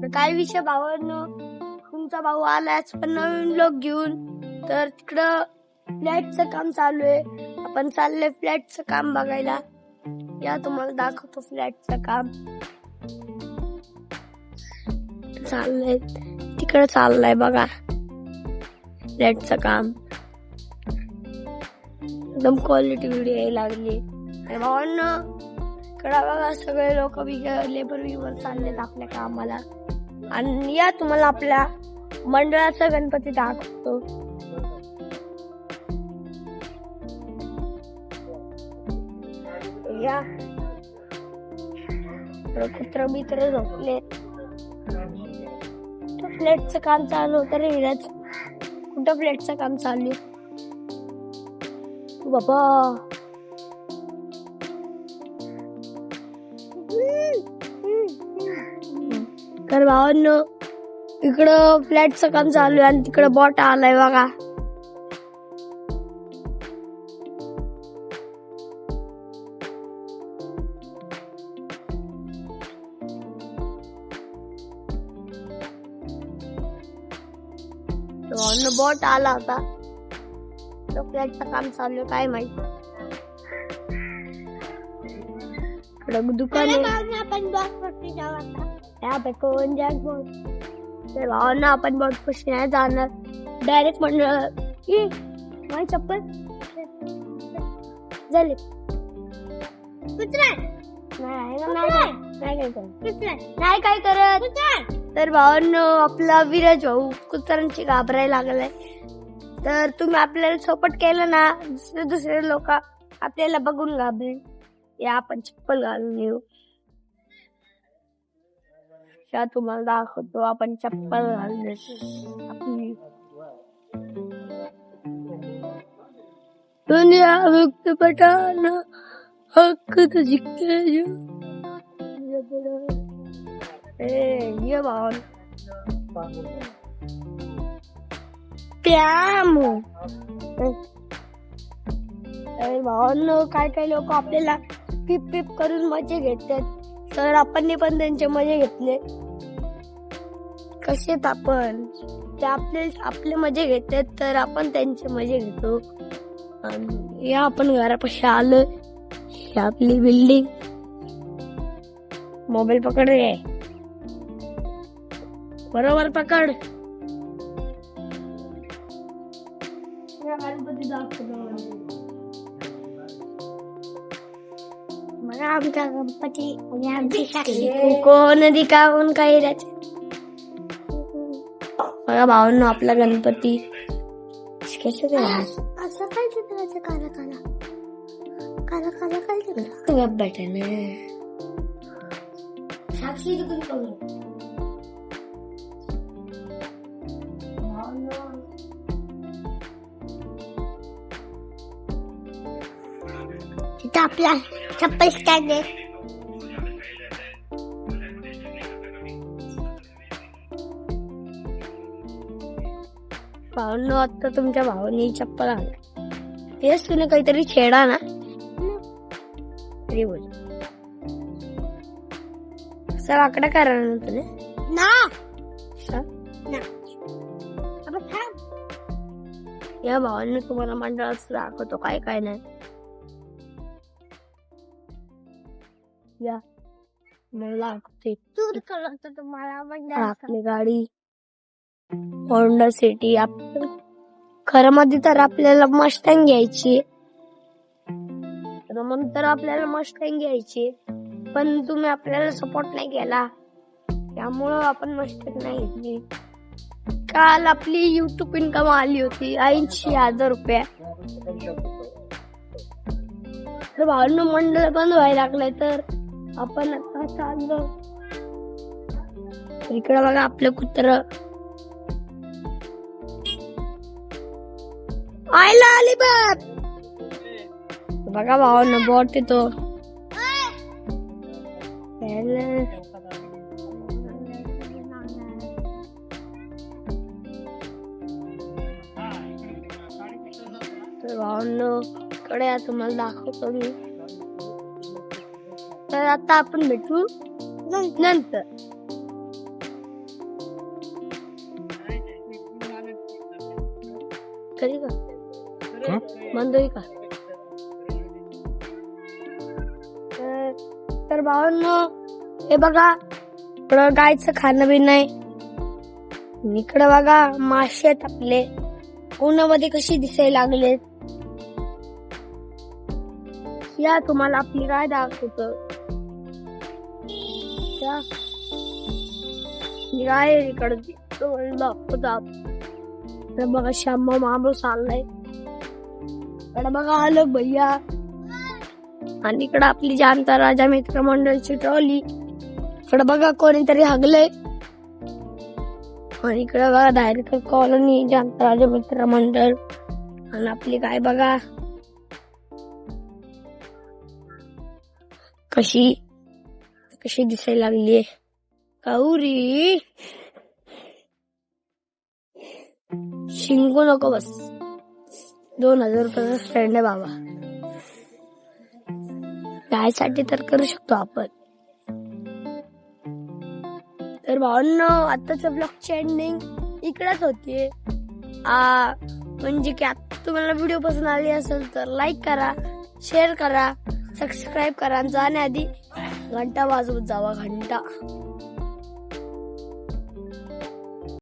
तर काय विषय भावांनो, तुमचा भाऊ आलाच पण नवीन लोक घेऊन. तर तिकडं फ्लॅटचं काम चालू आहे. आपण चाललंय फ्लॅटचं काम बघायला. या तुम्हाला दाखवतो फ्लॅटचं काम चाललंय. तिकडं चाललंय बघा फ्लॅटचं काम. एकदम क्वालिटी व्हिडिओ यायला लागली. आणि भावांनो इकडं बघा सगळे लोक लेबर विवर चाललेत आपल्या कामाला. आणि या तुम्हाला आपल्या मंडळाचा गणपती दाखवतो. या कुत्र मित्र झोपले. फ्लॅटचं काम चालू होतं रे हिराज. कुठं फ्लॅटचं काम चालू बाबा. तर भावांनो इकडं फ्लॅटचं काम चालू आहे आणि तिकडं बॉट आलाय बघा. बॉट आला होता. तो फ्लॅटचं काम चालू आहे काय माहिती. इकडं दुकान आपण कोण जात बॉट. तर भावांना आपण बॉट कशी नाही जाणार. डायरेक्ट म्हणलं माझी चप्पल झाली. नाही काय करत. तर भावांनो आपला विराज भाऊ कुत्र्यांची घाबरायला लागलाय. तर तुम्ही आपल्याला सपोर्ट केला ना दुसरे लोक आपल्याला बघून घाबरेल. या आपण चप्पल घालून येऊ. तुम्हाला दाखवतो आपण चप्पल घालून आपली दुनिया मुक्त पटाना हक्क तो जिंकते जो. ये भावन भावांनो काय लोक आपल्याला पिप पिप करून मजे घेतात. तर आपण पण त्यांचे मजे घेतले. कसेत आपण ते आपले मजे घेतात तर आपण त्यांचे मजे घेतो. या आपण घरापाशी आलो. ही आपली बिल्डिंग. मोबाईल पकड रे. बरोबर पकड. गणपती दाखवतो मला आमचा गणपती आणि आमची कोण दिखावून काही राहते. बघा भावांनो आपला गणपती असं काय चित्राचं काला काला काला काला काय चित्र. तू गप बैठे ना साक्षी दुकान करू. तिथं आपला चप्पल स्टँड आहे. भावांनो आता तुमच्या भावाने चप्पल आणली. तेच तुने काहीतरी छेडा ना. बोल सर आकडा करा ना तुने ना. या भावांनी तुम्हाला मंडळाचं दाखवतो काय काय नाही. या मला तुम्हाला आपली गाडी होंडा सिटी. खरं मध्ये तर आपल्याला मस्टँग घ्यायची. तर आपल्याला मस्टँग घ्यायची पण तुम्ही आपल्याला सपोर्ट नाही केला त्यामुळं आपण मस्टँग नाही घेतली. काल आपली युट्यूब इन्कम आली होती 80,000 रुपये. तर भावांनो मंडळ बंद व्हायला लागलंय तर आपण आता चाललो. इकडे बघा आपलं कुत्र आयला आली बाप. बघा भावांनो बॉट येतो. तर भावांनो कडे तुम्हाला दाखवतो मी. तर आता आपण भेटू नंतर. कधी का बंद होईल का? तर भावांनो हे बघा इकडं गायचं खाणं बी नाही. इकडं बघा मासे आहेत आपले उन्हामध्ये कशी दिसायला लागले. या तुम्हाला आपली गाय दाखवतो. गाय इकडे दाखवतो. बघा श्याम माणूस आलाय. इकडे बघा आलं भैया. आणि इकडे आपली जानता राजा मित्र मंडळची ट्रॉली. इकडे बघा कोणीतरी हगलंय. आणि इकडे बघा डायरेक्ट कॉलनी जानता राजा मित्र मंडळ. आणि आपली गाय बघा कशी कशी दिसायला लागलीये. काऊरी शिंकू नको बस. 2000 रुपयाचा स्टँड आहे बाबा. गायसाठी तर करू शकतो आपण. तर भावांनो आताच ब्लॉगची एंडिंग इकडेच होतीये. म्हणजे की आता तुम्हाला व्हिडिओ पसंत आली असेल तर लाईक करा, शेअर करा, सबस्क्राईब करा. जाण्याआधी घंटा वाजवत जावा. घंटा